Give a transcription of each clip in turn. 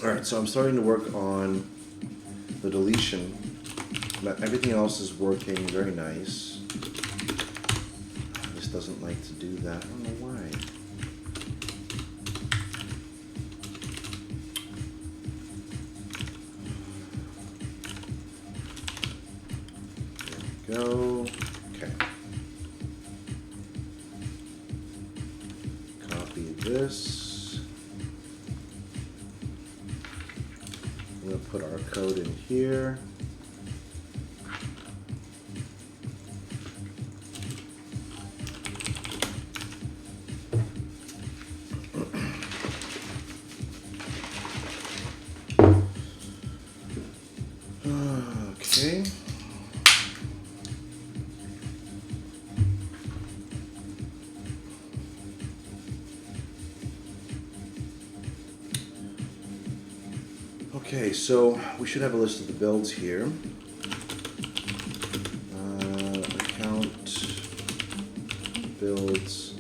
Alright, so I'm starting to work on the deletion. Everything else is working very nice. This doesn't like to do that. I don't know why. There we go. Okay. Copy this. I'm going to put our code in here. Okay. Okay, so we should have a list of the builds here. Account builds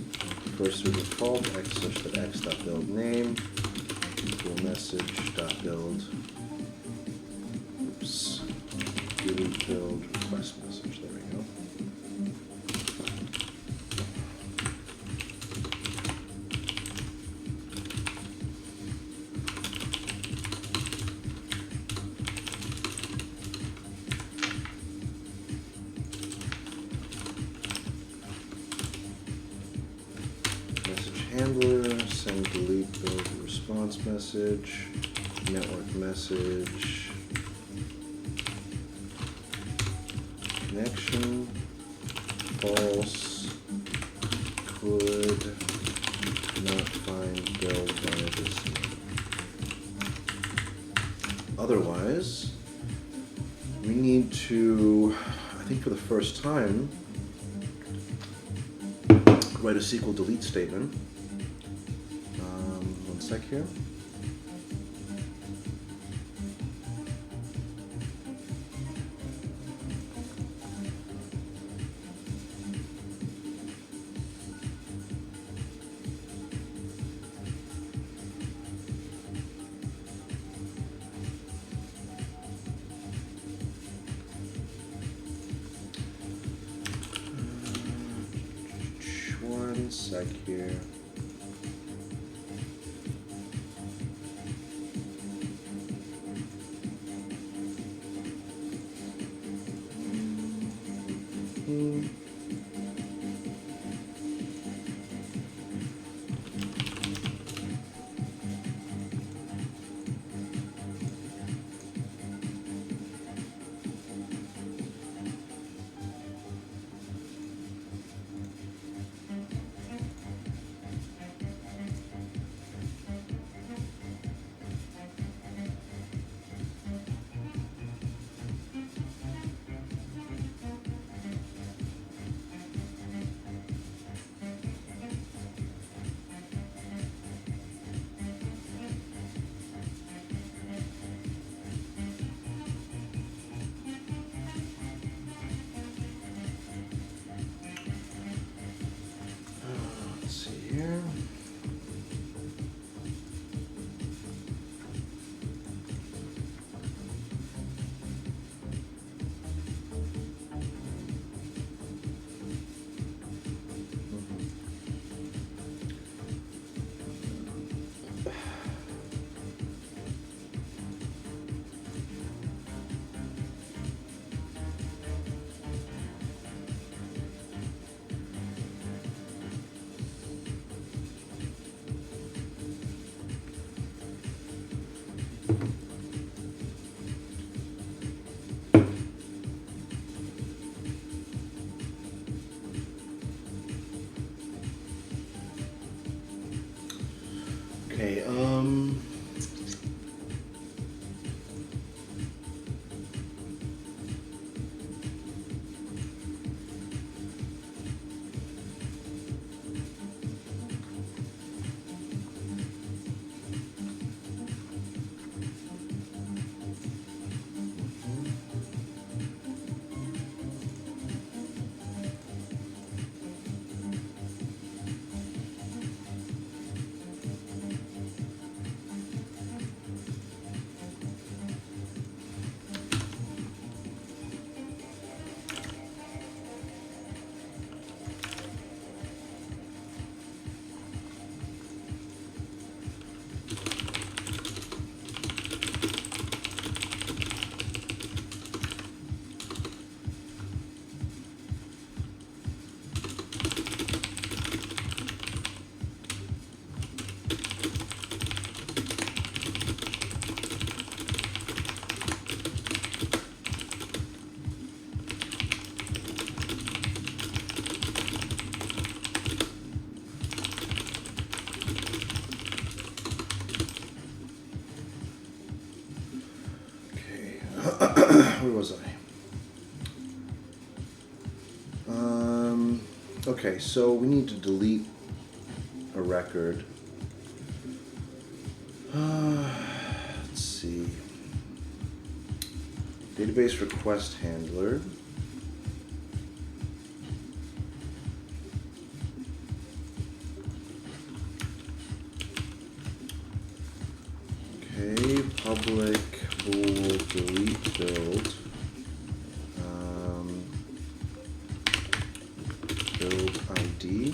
first through default x such that x.build name equal message dot build. Oops. Delete build request message. There we go. Handler, send delete build response message, network message, connection, false, could not find build via this name. Otherwise, we need to, I think for the first time, write a SQL delete statement. One sec here. One sec here. Let's see here. Okay, was I? Okay, so we need to delete a record. Let's see. Database request handler. Okay, public bool delete build. Build ID.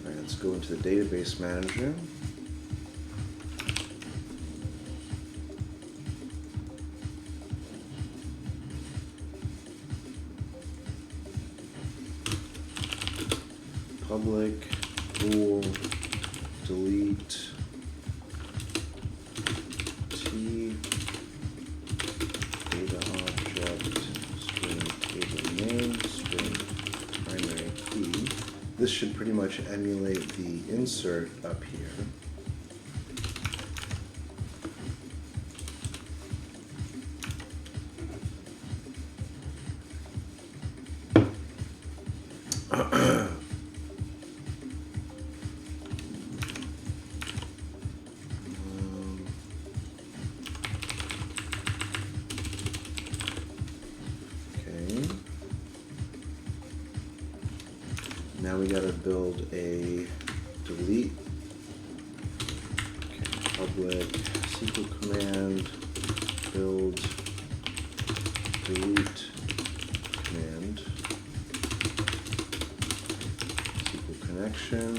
Alright, let's go into the database manager. Public bool delete t data object string table name string primary key. This should pretty much emulate the insert up here. Now we gotta build a delete. Okay, public SQL command build delete command SQL connection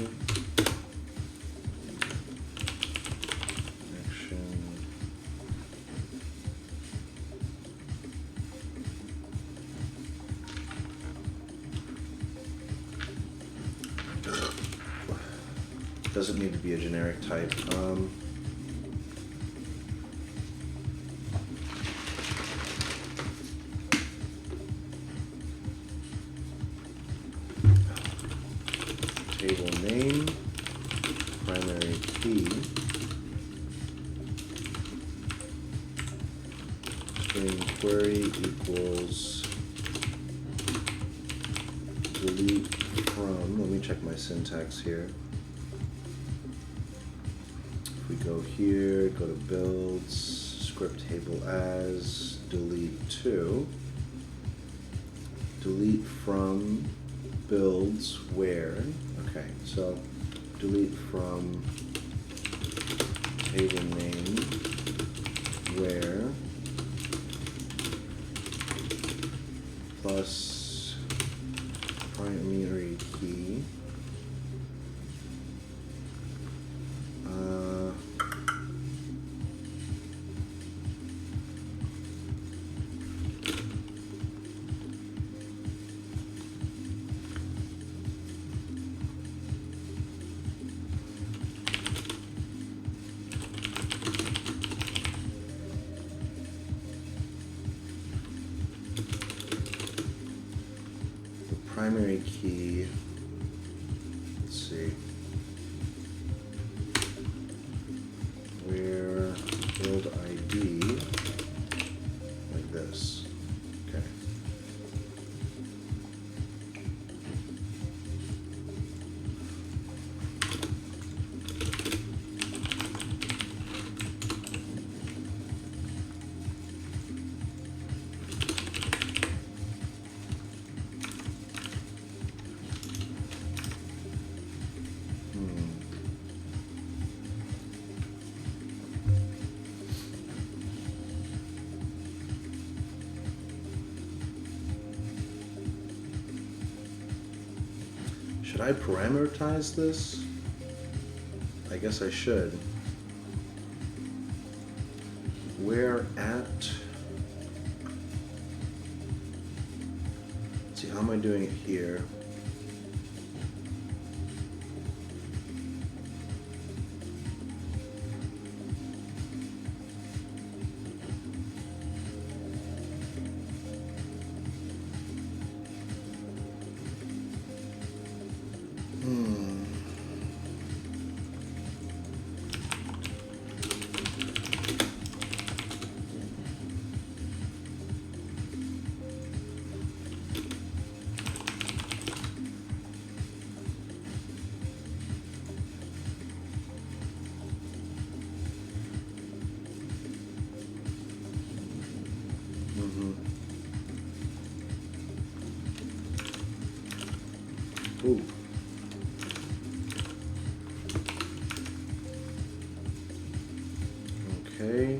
doesn't need to be a generic type. Table name, primary key, string query equals delete from, let me check my syntax here. If we go here, go to builds, script table as, delete to, delete from builds where, okay, so delete from table name where plus primary key primary key, let's see, where build ID, like this, okay. Should I parameterize this? I guess I should. Where at, let's see, how am I doing it here? Okay.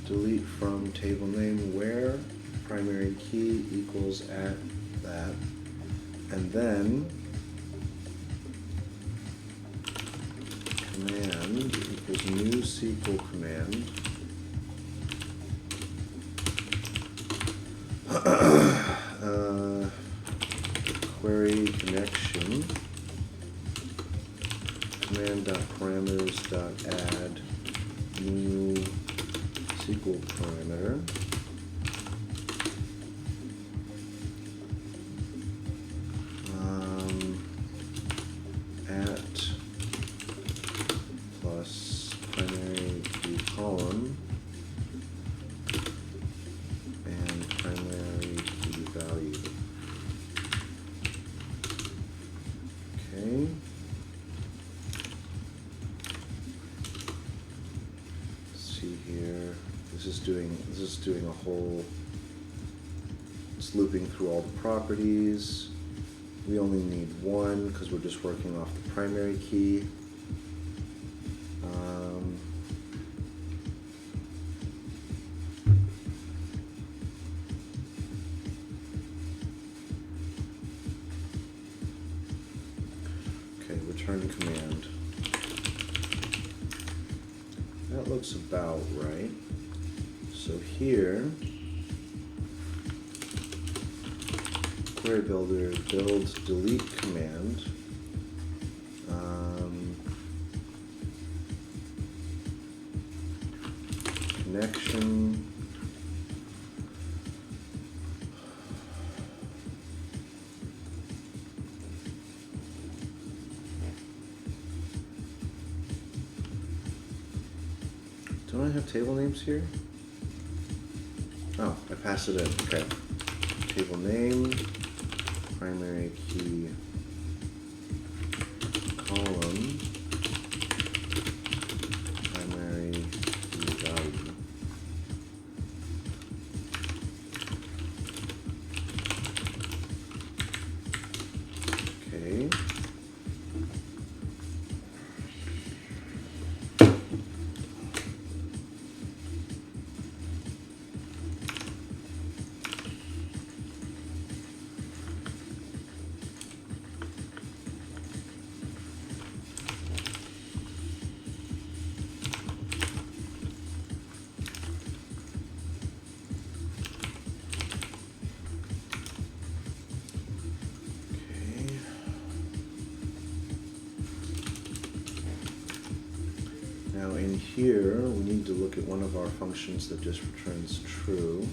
Delete from table name where primary key equals at that, and then command equals new SQL command. Query connection command.parameters.add new SQL parameter. At plus primary key column and primary key value. Okay. Let's see here. This is doing a whole. It's looping through all the properties. We only need one because we're just working off the primary key. Okay, return command. That looks about right. So here, query builder build delete command. Connection. Don't I have table names here? Oh, I passed it in. Okay. Table name, primary key column, primary key value. Okay. Now in here, we need to look at one of our functions that just returns true.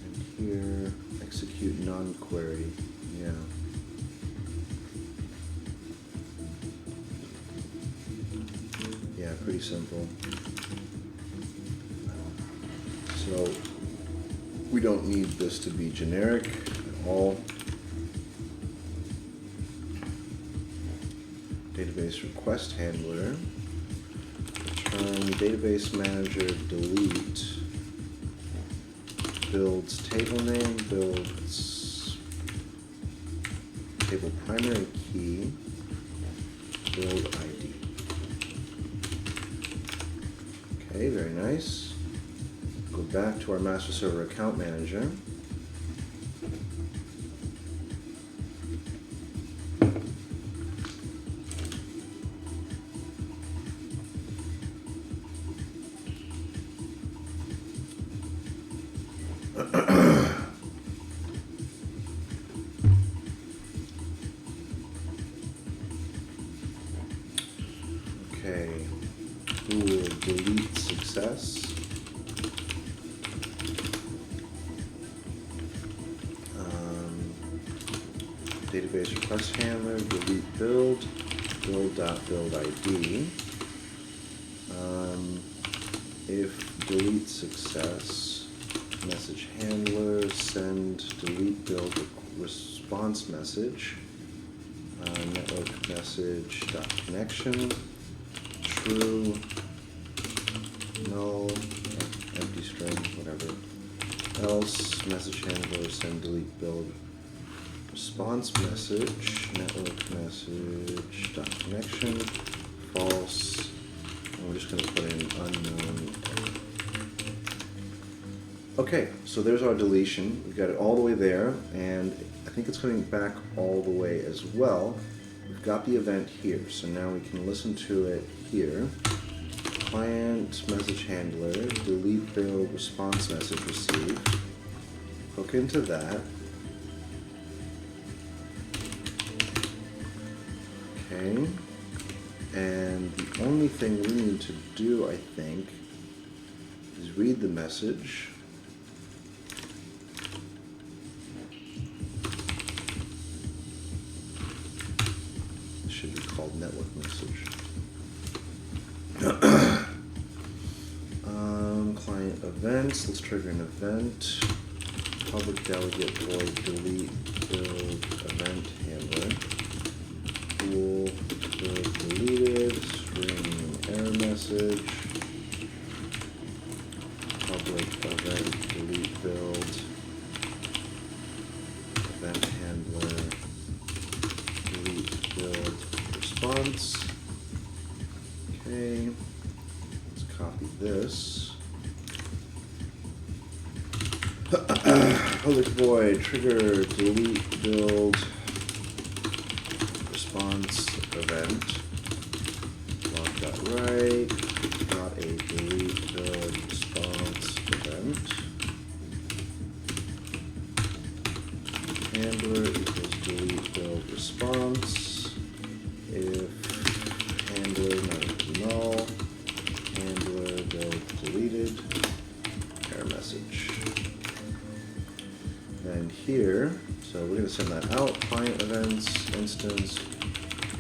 And here, execute non-query. Yeah. Yeah, pretty simple. So we don't need this to be generic at all. Database request handler, return database manager delete, builds table name, builds table primary key, build ID. Okay, very nice. Go back to our master server account manager. Okay, who will delete success? Database request handler, delete build, build.build ID. If delete success, message handler, send delete build response message, network message dot connection, true, null, empty string, whatever. Else message handler, send delete build response message, network message, dot connection, false, and we're just going to put in unknown. Okay, so there's our deletion. We've got it all the way there, and I think it's coming back all the way as well. We've got the event here, so now we can listen to it here. Client message handler, delete build response message received. Hook into that. Okay, and the only thing we need to do, I think, is read the message. It should be called network message. Client events, let's trigger an event. Public delegate void delete build event handler. Cool, build deleted, string error message. Public event delete build event handler delete build response. Okay, let's copy this. Public void trigger delete build response event log.write got a delete build response event handler equals delete build response if handler not null handler build deleted error message. And here, so we're going to send that out, client events, instance,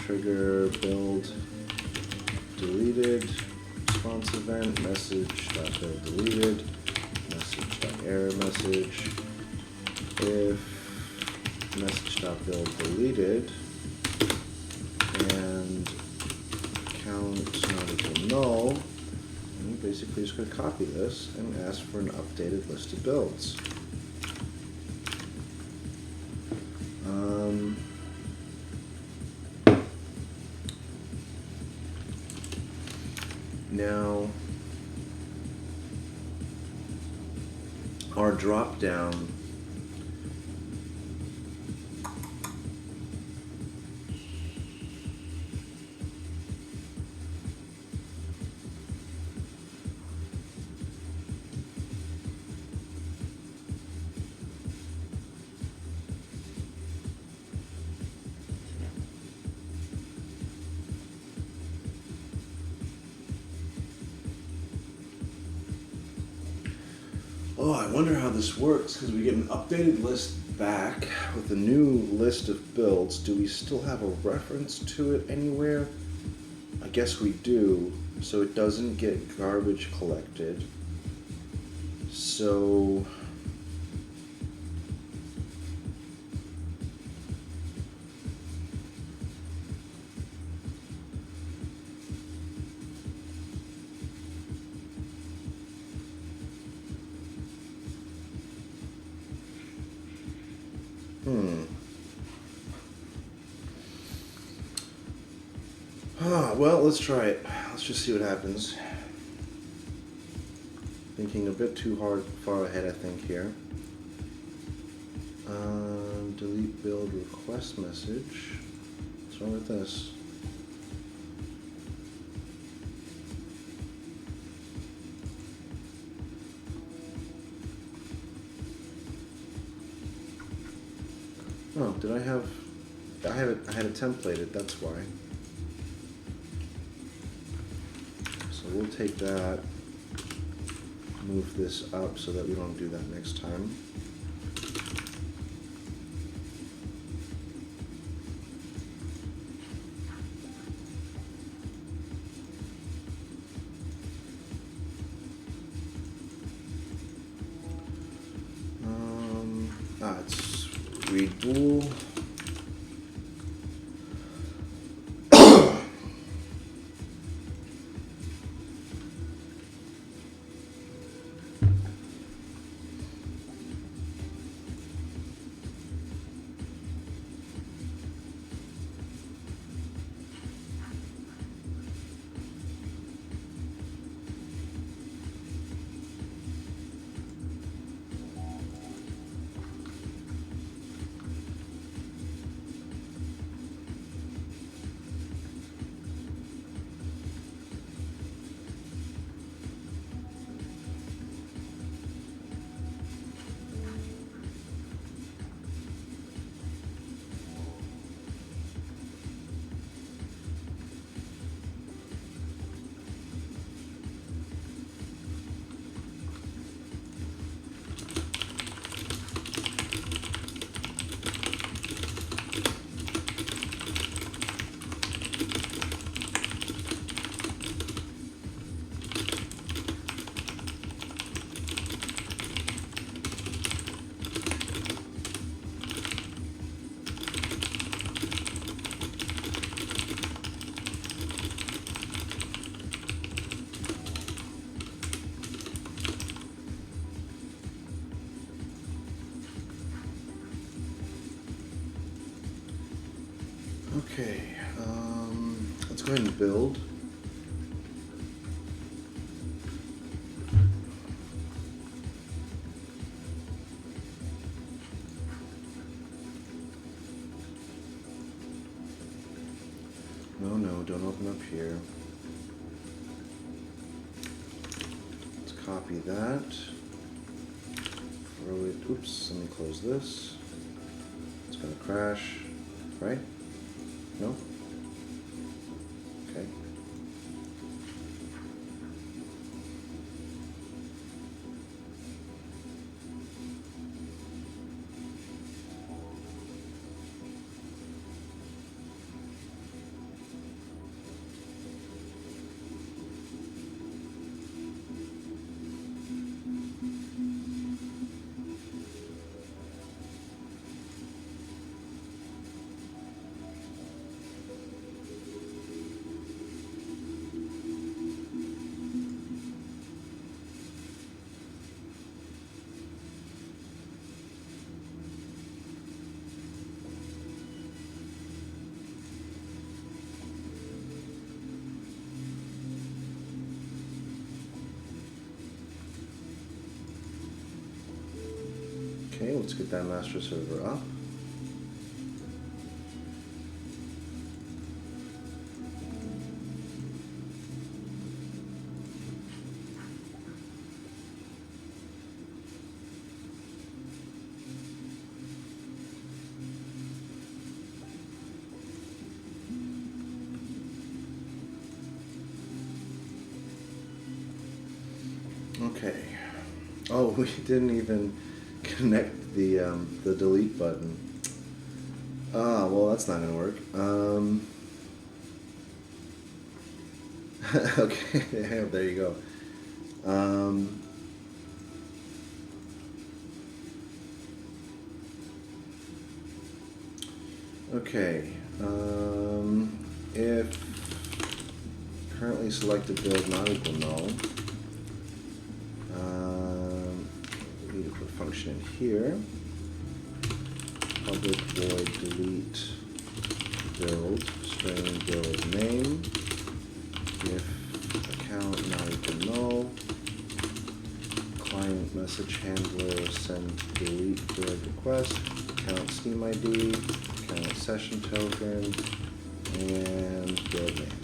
trigger, build, deleted, response event, message.build deleted, message.error message, if message.build deleted, and count not equal null, and basically just going to copy this and ask for an updated list of builds. Now, our drop down oh, I wonder how this works, because we get an updated list back with a new list of builds. Do we still have a reference to it anywhere? I guess we do, so it doesn't get garbage collected. So well, let's try it. Let's just see what happens. Thinking a bit too far ahead, I think, here. Delete build request message. What's wrong with this? Oh, did I have I had it templated, that's why. So we'll take that, move this up so that we don't do that next time. It's read bool. Okay, let's go ahead and build. No, don't open up here. Let's copy that. Throw it, oops, let me close this. It's gonna crash, right? No? Okay. Okay, let's get that master server up. Okay. Oh, we didn't even connect the delete button. Ah, well, that's not gonna work. Okay, yeah, there you go. Okay. If currently selected build not equal null, we need to put a function in here. Public void delete build string build name. If account not equal null, client message handler send delete build request, account Steam ID, account session token, and build name.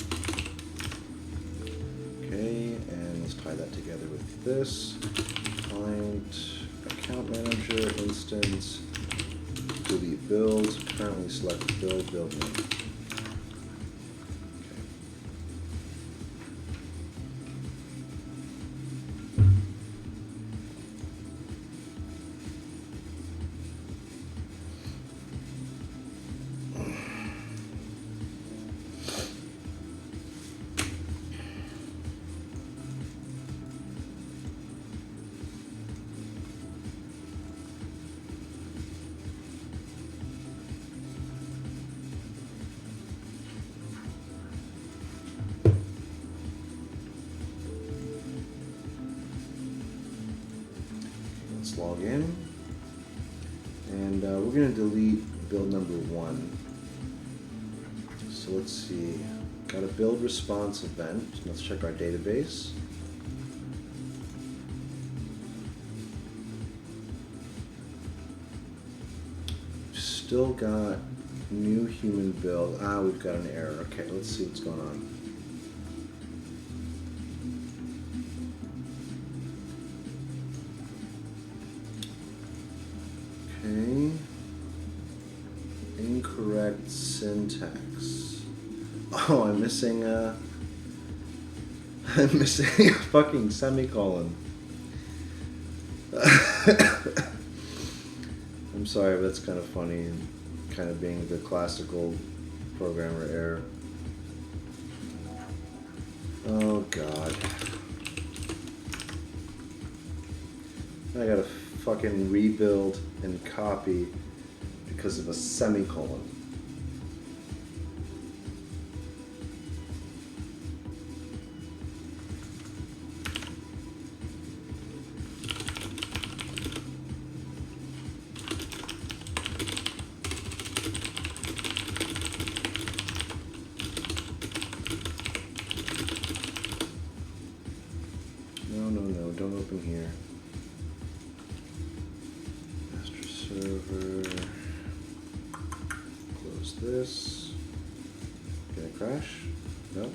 Okay, and let's tie that together with this. Client account manager instance delete build, currently select build name. Let's log in, and we're going to delete build number 1. So let's see, got a build response event. Let's check our database. Still got new human build. Ah, we've got an error. Okay, let's see what's going on. Okay. Incorrect syntax. Oh, I'm missing I'm missing a fucking semicolon. I'm sorry, but that's kind of funny, and kind of being the classical programmer error. Oh god. I gotta fucking rebuild and copy because of a semicolon. this. Can it crash? No? Okay.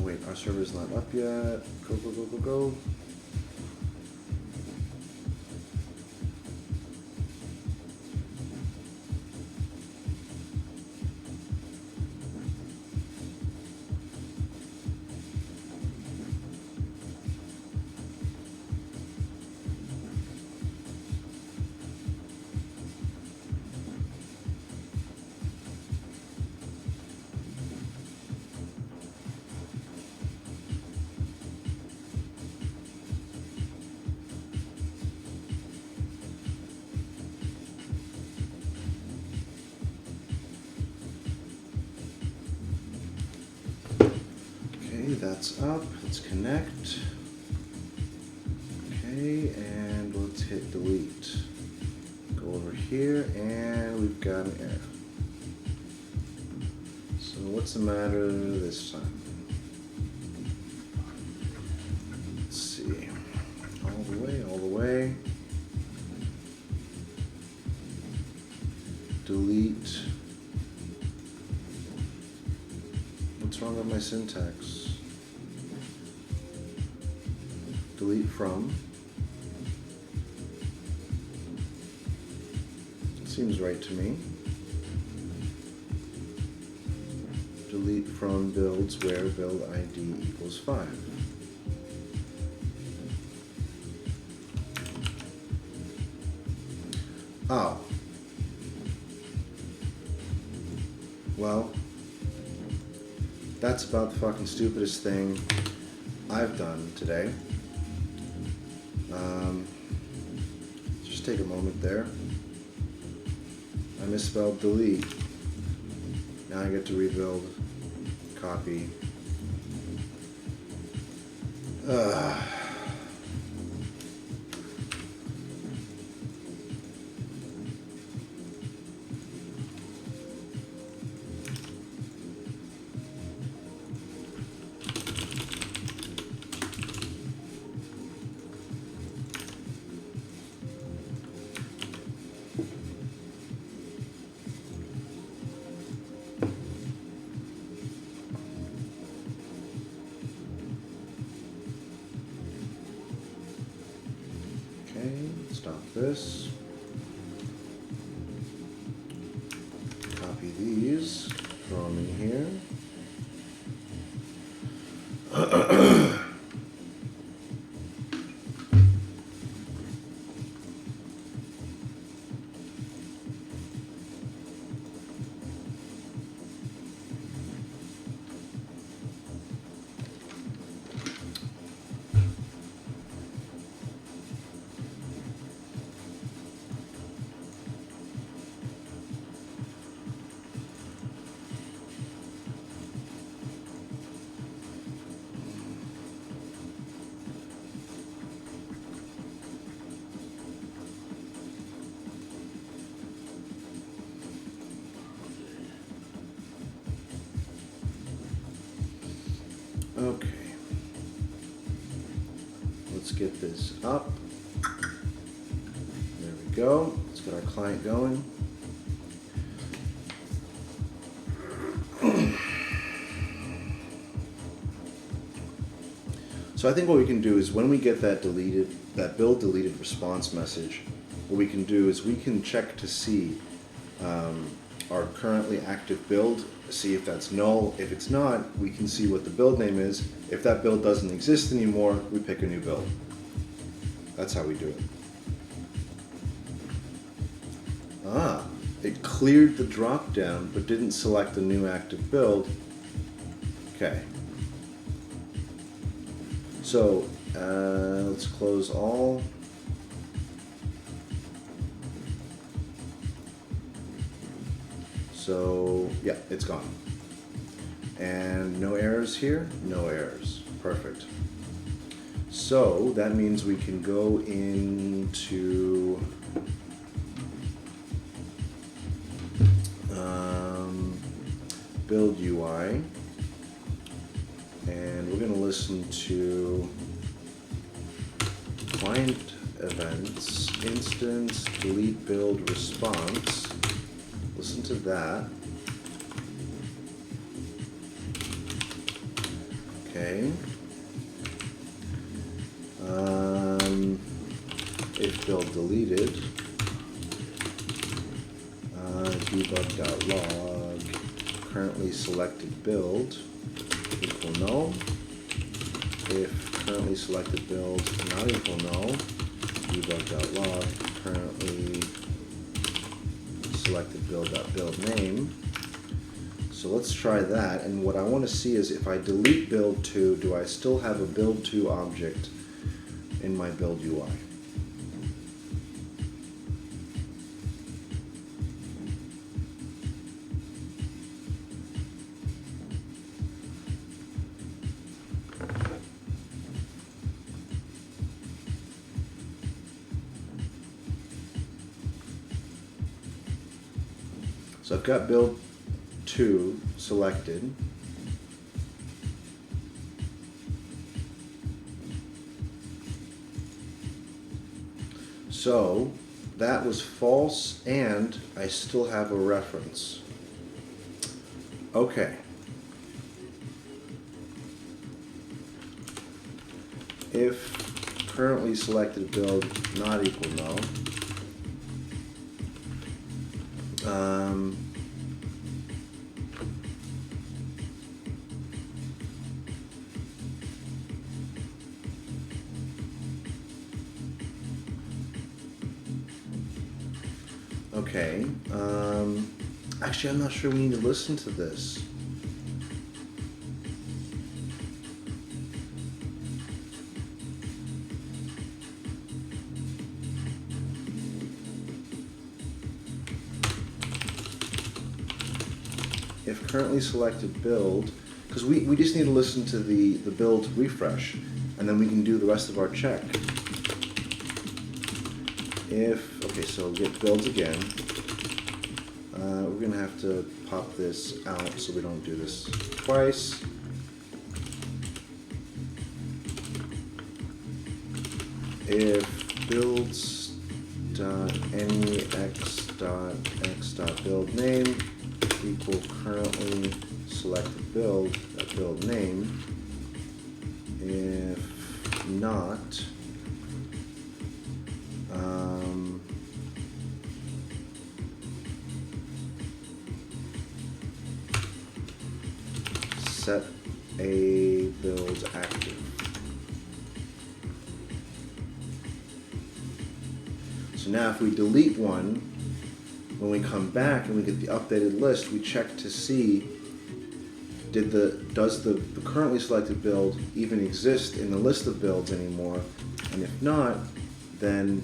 Wait, our server's not up yet. Go, go, go, go, go. That's up. Let's connect. Okay, and let's hit delete. Go over here, and we've got an error. So what's the matter this time? Let's see. All the way, all the way. Delete. What's wrong with my syntax? Delete from. Seems right to me. Delete from builds where build ID equals 5. Oh. Well, that's about the fucking stupidest thing I've done today. Just take a moment there. I misspelled delete. Now I get to rebuild, copy. Stop this. Copy these, throw them in here. Okay. Let's get this up. There we go. Let's get our client going. So I think what we can do is when we get that build deleted response message, what we can do is we can check to see our currently active build, see if that's null. If it's not, we can see what the build name is. If that build doesn't exist anymore, we pick a new build. That's how we do it. Ah, it cleared the drop down but didn't select a new active build. Okay. So let's close all. So yeah, it's gone. And no errors here, no errors. Perfect. So that means we can go into build UI, and we're going to listen to client events, instance, delete build response. Listen to that. Okay. If build deleted, debug.log, currently selected build equal null. If currently selected build not equal null, debug.log, currently selected build.build name. So let's try that, and what I want to see is if I delete build2, do I still have a build2 object in my build UI? So I've got build 2 selected. So that was false, and I still have a reference. Okay. If currently selected build not equal null, okay, actually I'm not sure we need to listen to this. If currently selected build, because we just need to listen to the build refresh, and then we can do the rest of our check. If, okay, so get builds again. We're gonna have to pop this out so we don't do this twice. If builds.anyx.x.build name equal currently selected build, that build name. If not, set a build active. So now if we delete one, when we come back and we get the updated list, we check to see does the currently selected build even exist in the list of builds anymore, and if not, then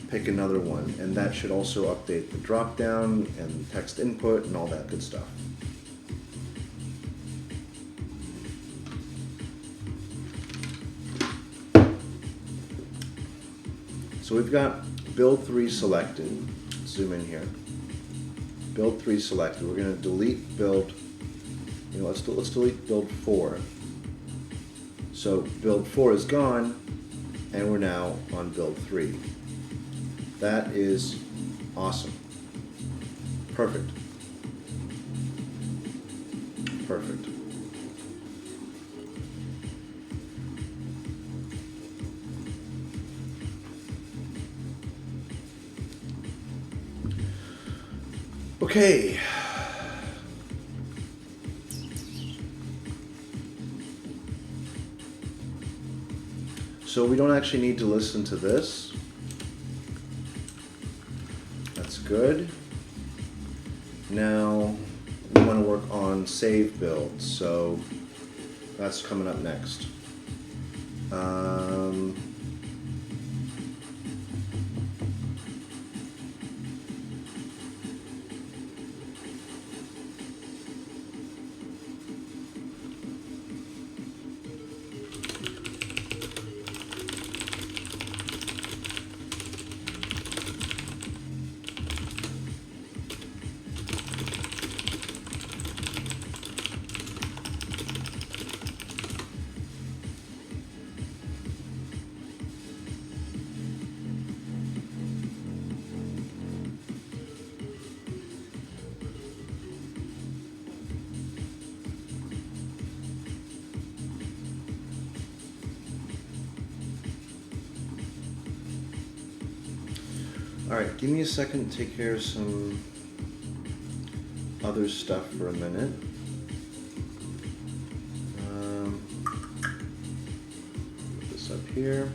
pick another one, and that should also update the drop down and text input and all that good stuff. So we've got build 3 selected. Zoom in here. Build 3 selected. We're going to delete build. Let's delete build 4. So build 4 is gone, and we're now on build 3. That is awesome. Perfect. Perfect. Okay. So we don't actually need to listen to this. That's good. Now we want to work on save builds, so that's coming up next. Alright, give me a second to take care of some other stuff for a minute. Put this up here.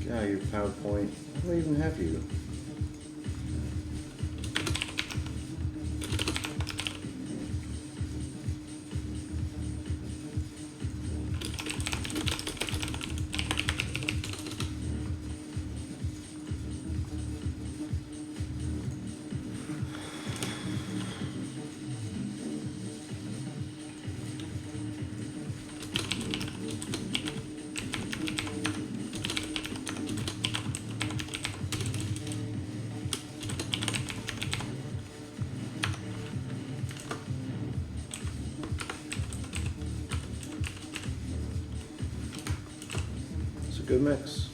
Yeah, your PowerPoint. Why do I even have you? Good mix.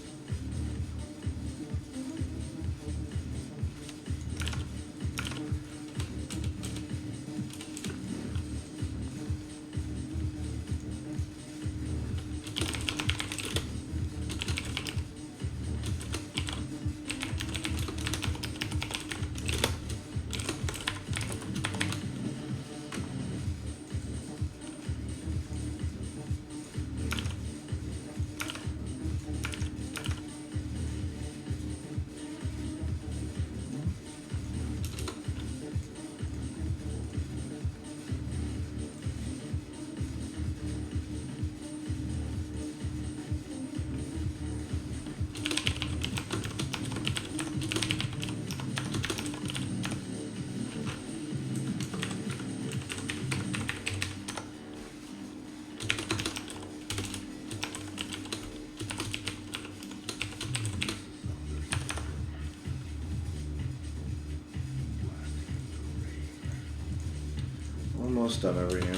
Almost done over here.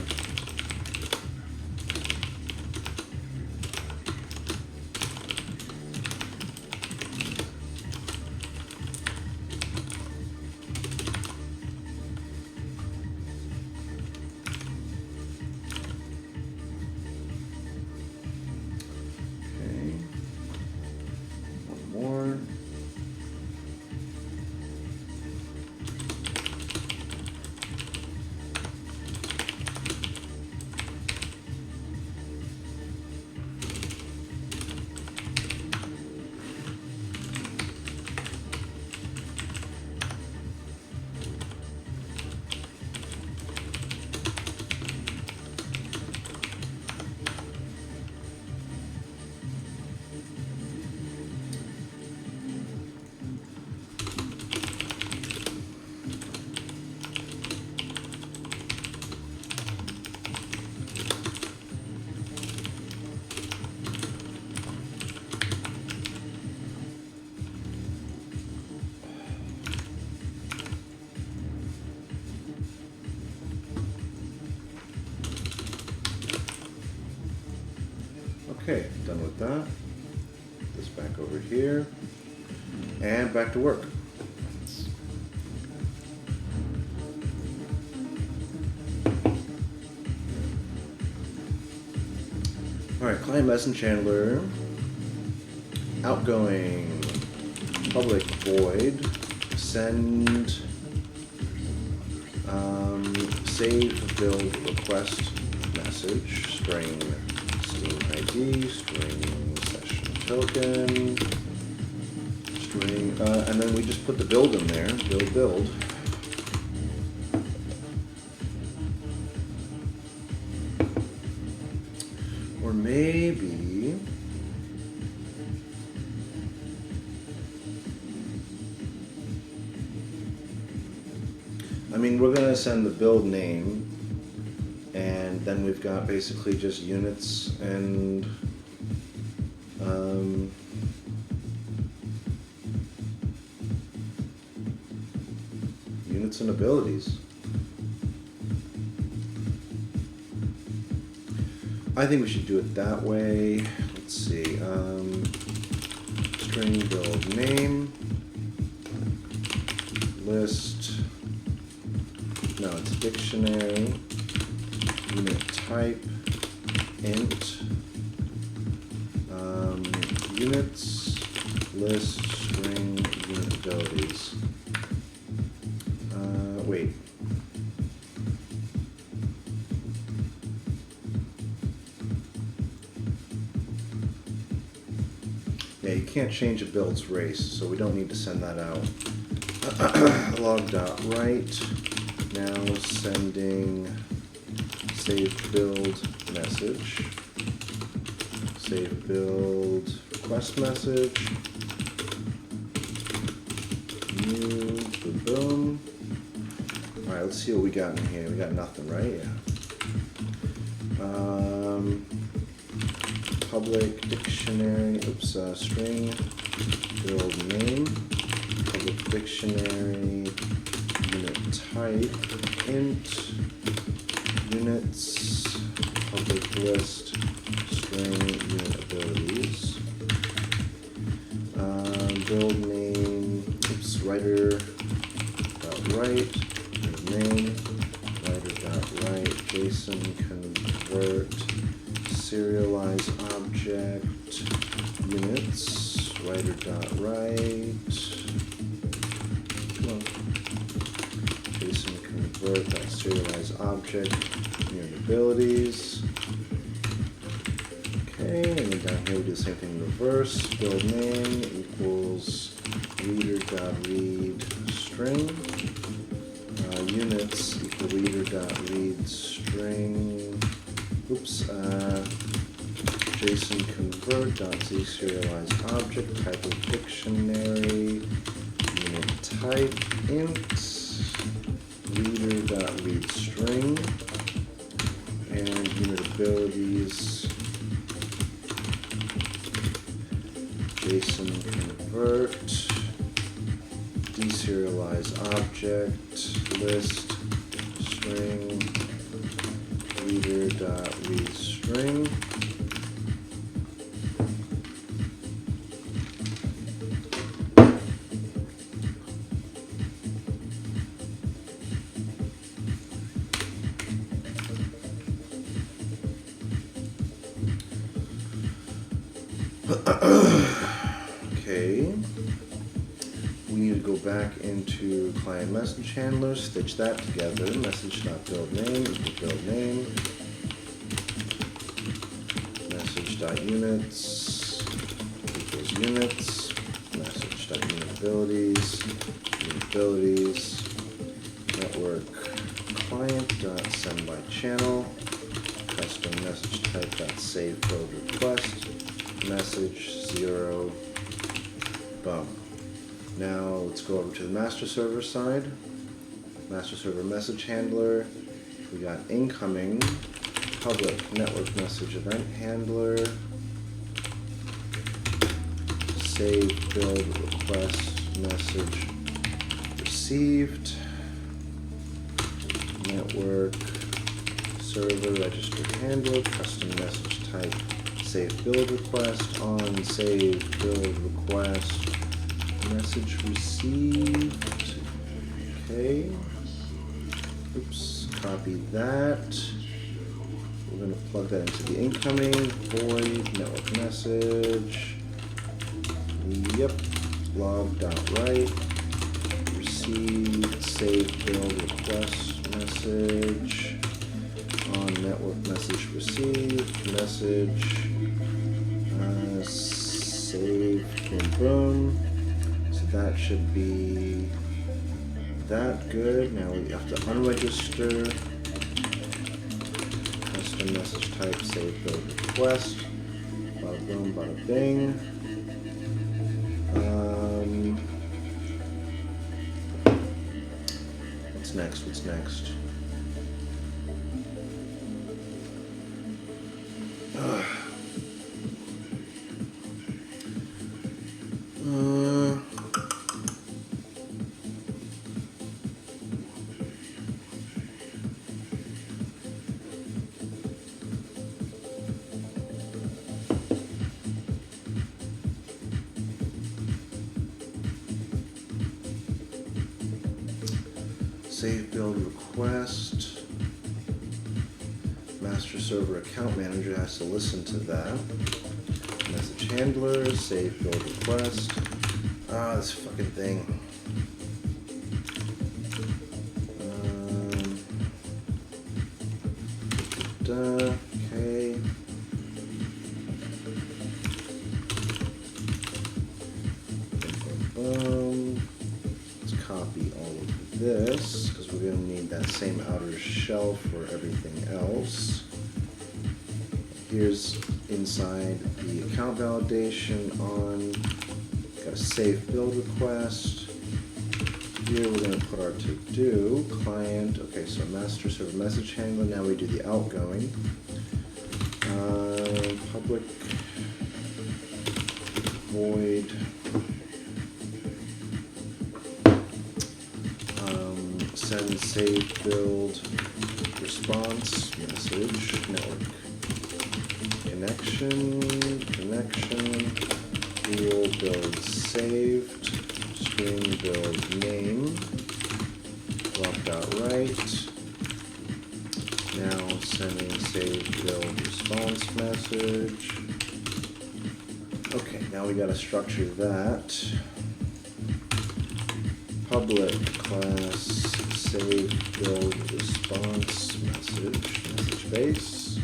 Okay. One more. Okay, done with that. Put this back over here. And back to work. Alright, client message handler. Outgoing. Public void. Send. Save build request message. String. Steam ID, string session token, string, and then we just put the build in there, build. Or maybe, I mean, we're gonna send the build name, and then we've got basically just units and units and abilities. I think we should do it that way. Let's see. String build name, list. No, it's dictionary. Unit type, int, units, list, string, unit abilities. Wait. Yeah, you can't change a build's race, so we don't need to send that out. Log.write, now sending save build message, save build request message, new, boom. All right, let's see what we got in here. We got nothing, right? Yeah. Public dictionary, string build name, public dictionary, unit type, int, units, public list, string, unit abilities, build name, writer dot write, name, writer dot write, JSON convert, serialize object, units, writer dot write, JSON convert dot serialize object, unit abilities. Okay, and then down here we do the same thing in reverse. Build name equals reader.read string. Units equal reader.read string. JSON convert dot z serialize object, type of dictionary, unit type, int, reader.read string, and unit abilities, JSON convert, deserialize object, list, string, Okay. We need to go back into client message handler, stitch that together. Message.buildName equals build name. Message.units equals units. Message.unitabilities, unitabilities. Network client.sendByChannel. Custom message type.save build request. Message 0. Boom. Now let's go over to the master server side. Master server message handler. We got incoming, public network message event handler, save build request message received, network server register handler, custom message type, save build request, on save build request, message received. Okay. Oops, copy that. We're going to plug that into the incoming, void, network message. Yep, log.write, received, save build request message, on network message received, message, save, boom, boom. So that should be that good. Now we have to unregister, custom message type, save build request, bada boom, bada bing. What's next? Save build request. Master server account manager has to listen to that. Message handler, save build request. This fucking thing. Okay. Let's copy all of this because we're going to need that same outer shell for everything else. Here's inside the account validation on. Got a save build request. Here we're going to put our to-do client. Okay, so master server message handler. Now we do the outgoing. Public void. Send save build response message network connection rule build saved string build name block.write. Now sending save build response message. Okay, now we gotta structure that. Public class save build response message base.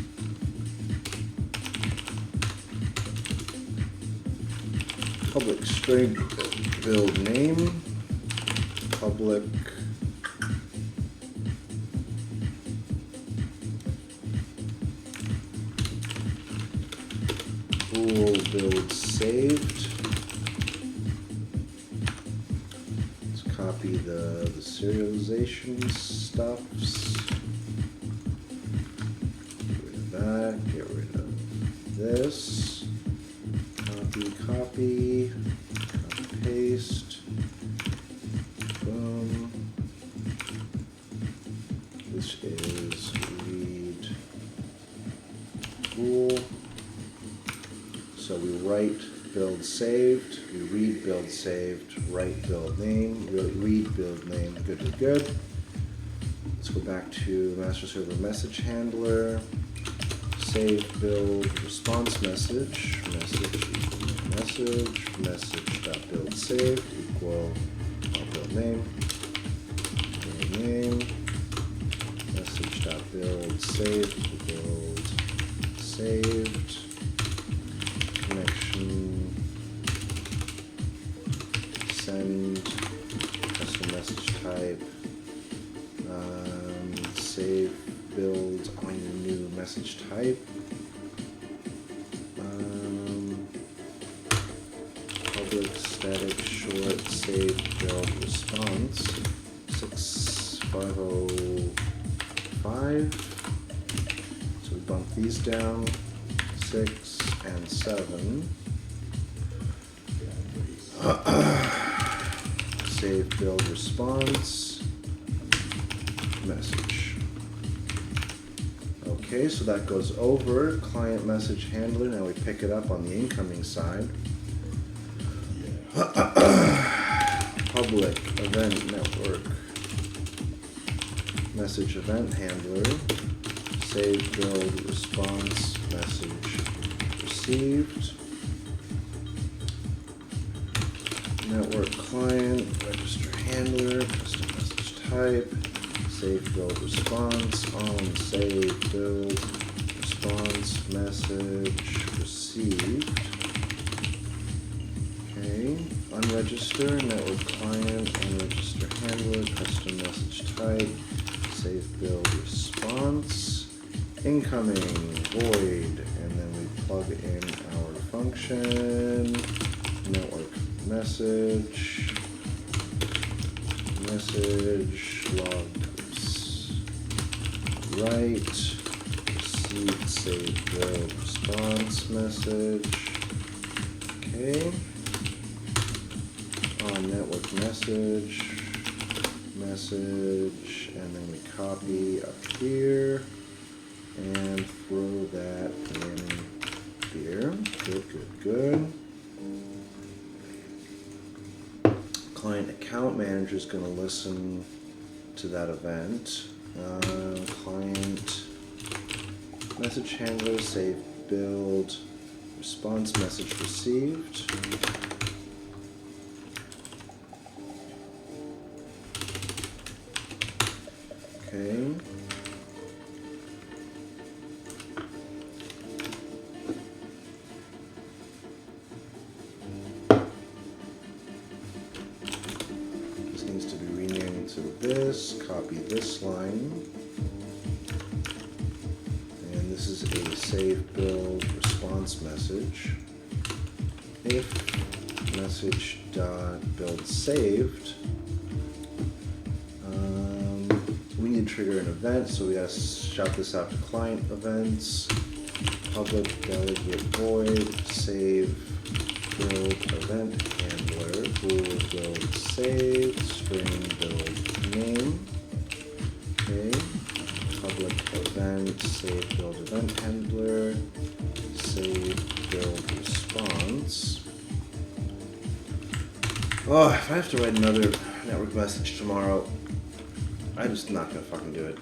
Public string build name. Public bool build saved. Copy the serialization stuffs. Get rid of that. Get rid of this. Copy, paste. Boom. This is read bool. So we write build saved, we read build saved, write build name, read build name, good. Let's go back to master server message handler, save build response message, message equal message, message dot build saved equal build name, message dot build saved, build saved, connection, send, custom message type, save build on your new message type, public static short save build response 6505. So we bump these down 6 and 7. Save build response message. Okay, so that goes over client message handler. Now we pick it up on the incoming side. Public event network message event handler. Save build response message received. Network client register handler custom message type. Save build response on save build response message received. Okay, unregister network client, unregister handler, custom message type, save build response, incoming void, and then we plug in our function, network message, log write, receive save build response message. Okay. On network message, and then we copy up here and throw that in here. Good. Client account manager is going to listen to that event. Client message handler, save build response message received. Okay. This needs to be renamed to this. Copy this line. And this is a save build response message. If message dot build saved, we need to trigger an event, so we gotta shout this out to client events, public delegate void, save build event handler, bool build save, string build name. Okay, public event, save build event handler, save build response. Oh, if I have to write another network message tomorrow, I'm just not gonna fucking do it.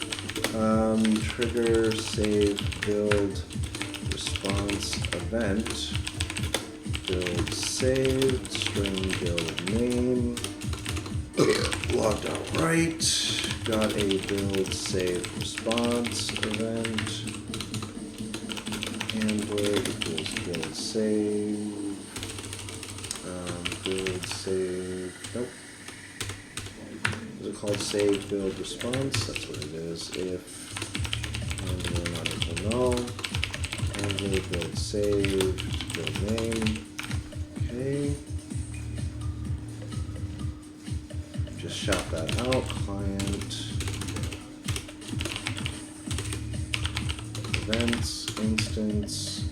Trigger save build response event, build saved, string build name, logged out right, got a build save response event, handler equals build save, build save, nope. Is it called save build response? That's what it is. If handler not equal null, handler build saved, build name. Okay. Just shout that out. Client events instance.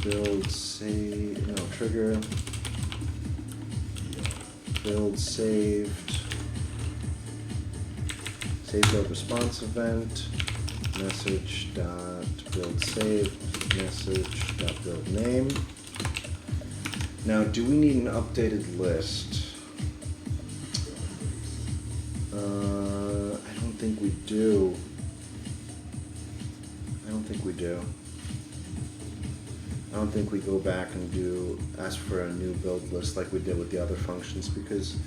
Build save, no, trigger, build saved, save build response event, message dot build saved, message dot build name. Now, do we need an updated list? I think we do. I don't think we do. I don't think we go back and ask for a new build list like we did with the other functions, because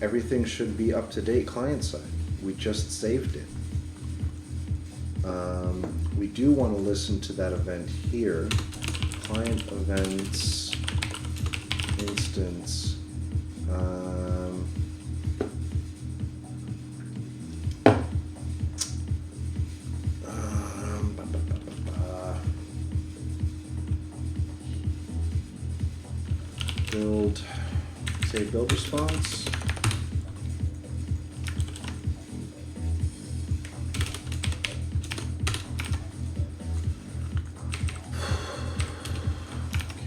everything should be up to date client side. We just saved it. We do want to listen to that event here. Client events, instance. Build, say build response.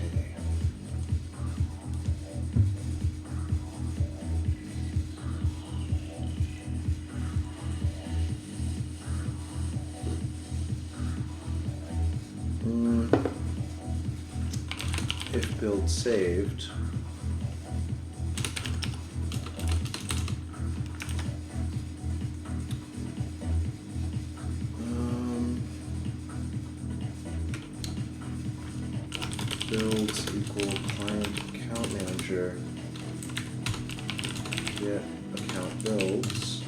Okay. If build saved. Builds equal client account manager. Get account builds.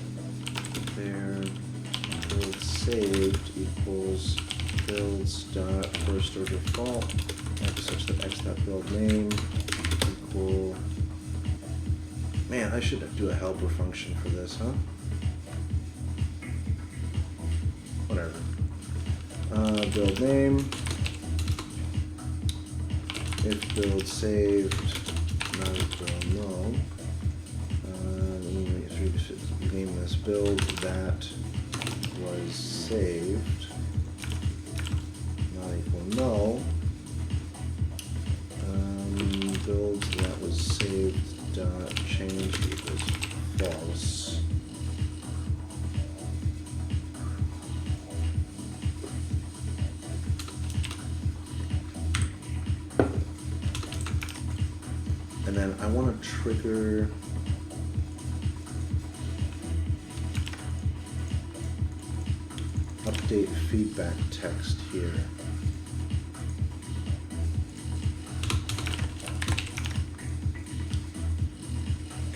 There build saved equals builds dot first or default x such that x dot build name equal. Man, I should do a helper function for this, huh? Whatever. Build name. If build saved, not equal null. Name this build that was saved, not equal null. Build that was saved dot changed equals false. And then I want to trigger update feedback text here.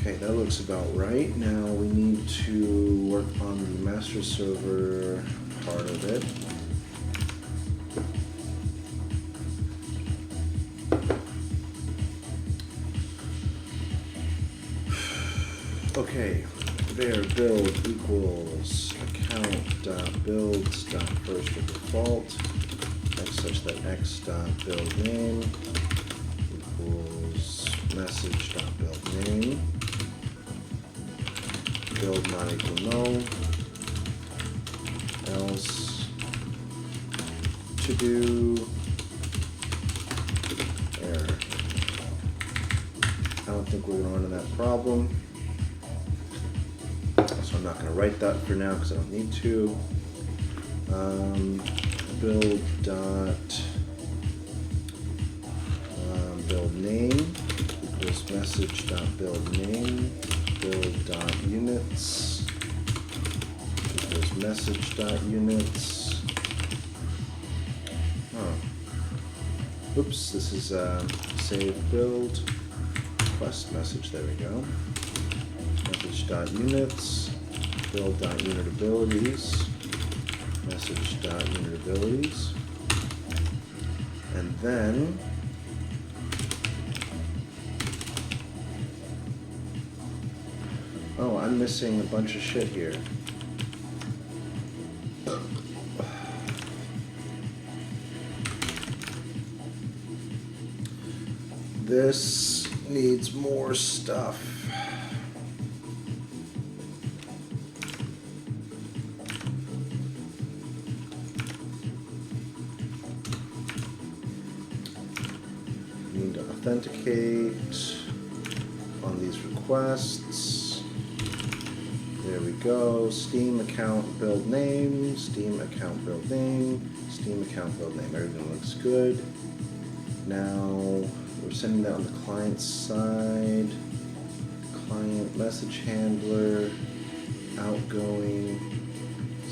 Okay, that looks about right. Now we need to work on the master server part of it. Okay, there build equals account dot builds dot first or default x such that x dot build name equals message dot build name. Build not equal null. Else to do error. I don't think we're going to run into that problem. So I'm not going to write that for now because I don't need to. Build dot build name equals message dot build name. Build dot units equals message dot units. Oh, oops! This is save build request message. There we go. Message dot units. Build dot unit abilities. Message dot unit abilities. And then oh, I'm missing a bunch of shit here. This needs more stuff. Need to authenticate on these requests. There we go. Steam account build name, Steam account build name, Steam account build name. Everything looks good. Now we're sending that on the client side. Client message handler, outgoing.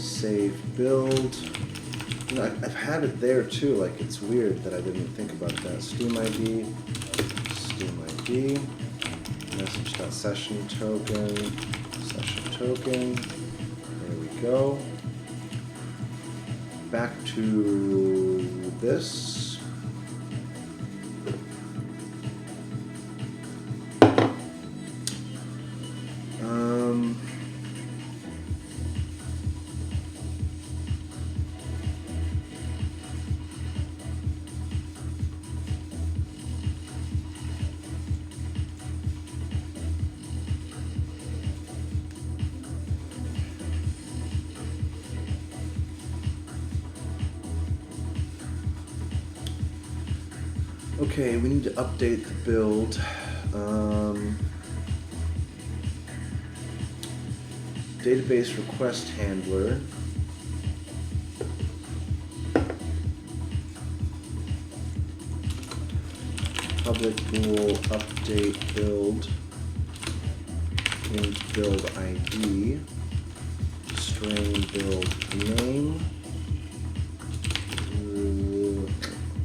Save build. You know, I've had it there too, like it's weird that I didn't think about that. Steam ID, message.session token, there we go. Back to this. Okay, we need to update the build. Database request handler. Public bool update build. Int build ID. String build name.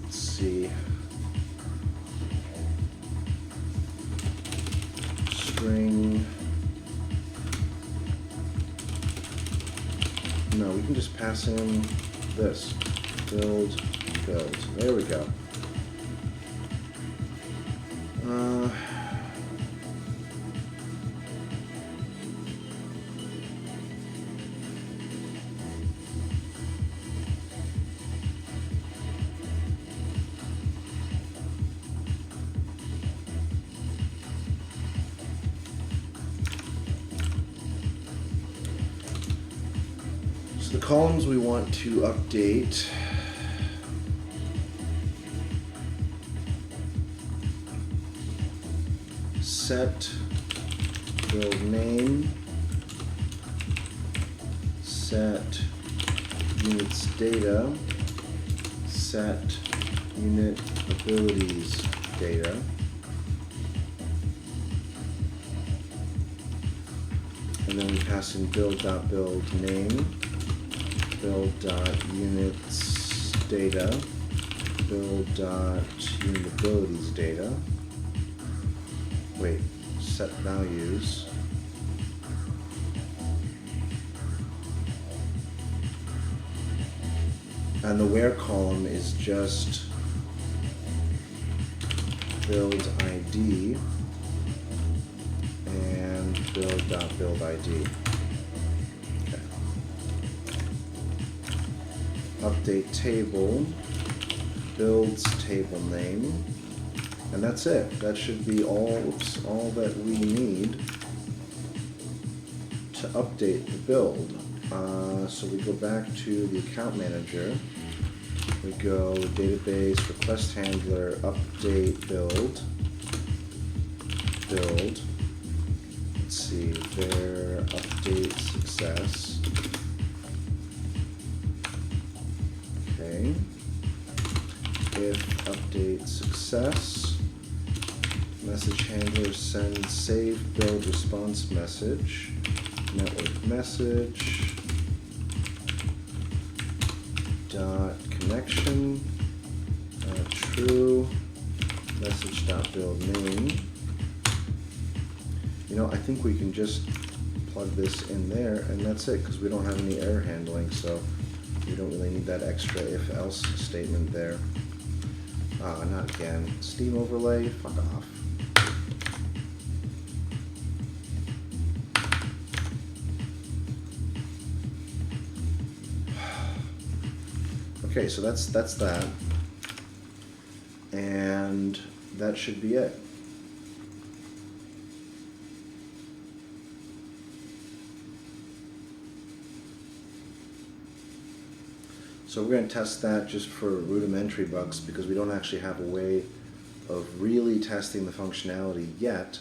Let's see. String. No, we can just pass in this. Build. There we go. So the columns we want to update. Set build name, set units data, set unit abilities data, and then we pass in build.build name, build.units data, build.unit abilities data. Wait, set values. And the where column is just build ID and build.build ID. Okay. Update table, builds table name. And that's it. That should be all that we need to update the build. So we go back to the account manager. We go database, request handler, update, build. Let's see, there, update success. Okay. If update success, message handler sends save build response message, network message, dot connection, true, message dot build name. You know, I think we can just plug this in there and that's it, because we don't have any error handling, so we don't really need that extra if else statement there. Not again. Steam overlay, fuck off. Okay, so that's that. And that should be it. So we're going to test that just for rudimentary bugs because we don't actually have a way of really testing the functionality yet.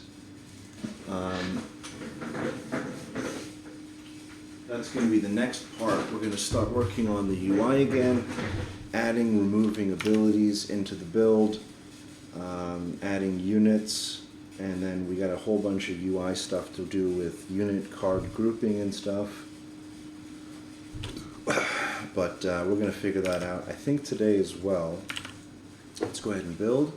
That's going to be the next part. We're going to start working on the UI again, adding, removing abilities into the build, adding units, and then we got a whole bunch of UI stuff to do with unit card grouping and stuff. But we're going to figure that out, I think, today as well. Let's go ahead and build.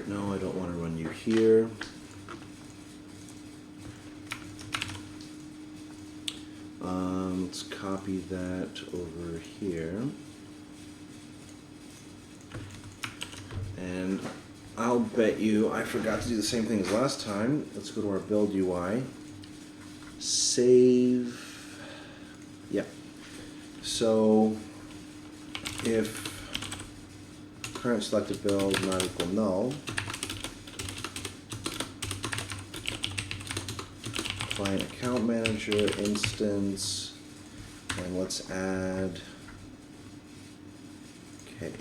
No, I don't want to run you here. Let's copy that over here. And I'll bet you I forgot to do the same thing as last time. Let's go to our build UI. Save. Yeah. So if current selected build not equal null, client account manager instance, and let's add, okay,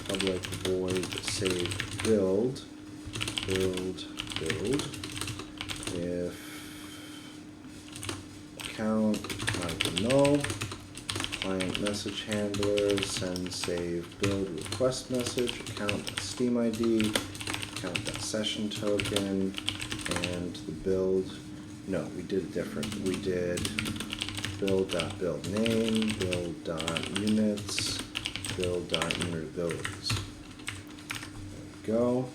public void save build, if account not equal null, client message handler send save build request message, account Steam ID, account session token, and the build. No, we did it different. We did build.build name, build.units, build.unitabilities. There we go.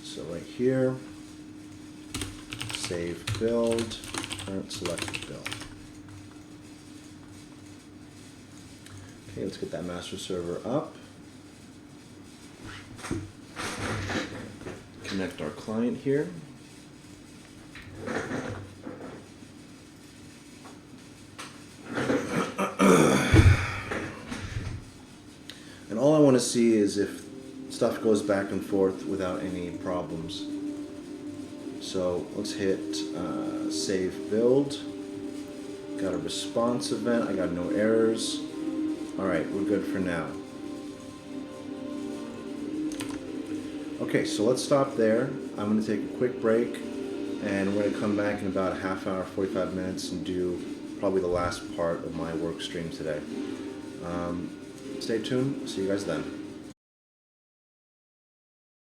So right here, save build, current selected build. Okay, let's get that master server up. Connect our client here. And all I want to see is if stuff goes back and forth without any problems. So let's hit save build. Got a response event. I got no errors. All right, we're good for now. Okay, so let's stop there. I'm going to take a quick break, and we're going to come back in about a half hour, 45 minutes, and do probably the last part of my work stream today. Stay tuned. See you guys then.